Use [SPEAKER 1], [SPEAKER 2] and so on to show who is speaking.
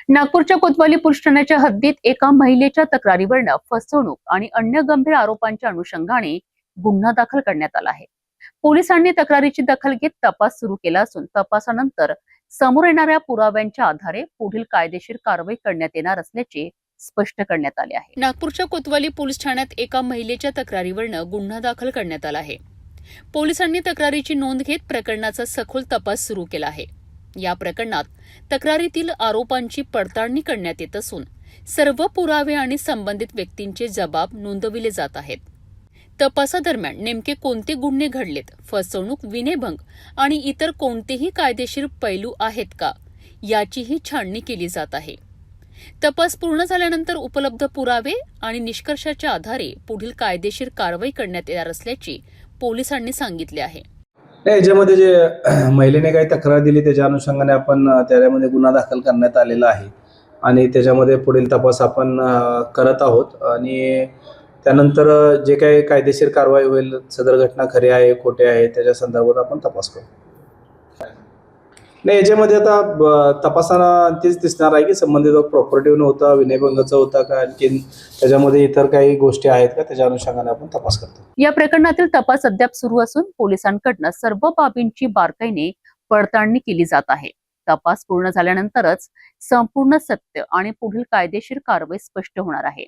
[SPEAKER 1] नागपूरच्या कोतवाली पोलीस ठाण्याच्या हद्दीत एका महिलेच्या तक्रारीवरनं फसवणूक आणि अन्य गंभीर आरोपांच्या अनुषंगाने गुन्हा दाखल करण्यात आला आहे। पोलिसांनी तक्रारीची दखल घेत तपास सुरू केला असून तपासानंतर समोर येणाऱ्या पुराव्यांच्या आधारे पुढील कायदेशीर कारवाई करण्यात येणार असल्याचे स्पष्ट करण्यात आले आहे। नागपूरच्या कोतवाली पोलीस ठाण्यात एका महिलेच्या तक्रारीवरनं गुन्हा दाखल करण्यात आला आहे। पोलिसांनी तक्रारीची नोंद घेत प्रकरणाचा सखोल तपास सुरू केला आहे। या प्रकरणात तक्रारीतील आरोपांची पडताळणी करण्यात येत असून सर्व पुरावे आणि संबंधित व्यक्तींचे जबाब नोंदविले जात आहेत। तपासादरम्यान नेमके कोणते गुन्हे घडलेत, फसवणूक, विनयभंग आणि इतर कोणतेही कायदेशीर पैलू आहेत का, याचीही छाननी केली जात आहे। तपास पूर्ण झाल्यानंतर उपलब्ध पुरावे आणि निष्कर्षाच्या आधारे पुढील कायदेशीर कारवाई करण्यात येणार असल्याचे पोलिसांनी सांगितले आहे।
[SPEAKER 2] याच्यामध्ये जे महिलेने काही तक्रार दिली त्याच्या अनुषंगाने आपण त्यामध्ये गुन्हा दाखल करण्यात आलेला आहे आणि त्याच्यामध्ये पुढील तपास आपण करत आहोत आणि त्यानंतर जे काही कायदेशीर कारवाई होईल, सदर घटना खरी आहे खोटे आहे त्याच्या संदर्भात आपण तपास करू। नाही, याच्यामध्ये आता तपासाला तेच दिसणार आहे की संबंधित प्रॉपर्टी होता, विनयभंगाचा होता का, आणखी त्याच्यामध्ये इतर काही गोष्टी आहेत का, त्याच्या अनुषंगाने आपण तपास करतो।
[SPEAKER 1] या प्रकरणातील तपास अद्याप सुरू असून पोलिसांकडून सर्व बाबींची बारकाईने पडताळणी केली जात आहे। तपास पूर्ण झाल्यानंतरच संपूर्ण सत्य आणि पुढील कायदेशीर कारवाई स्पष्ट होणार आहे।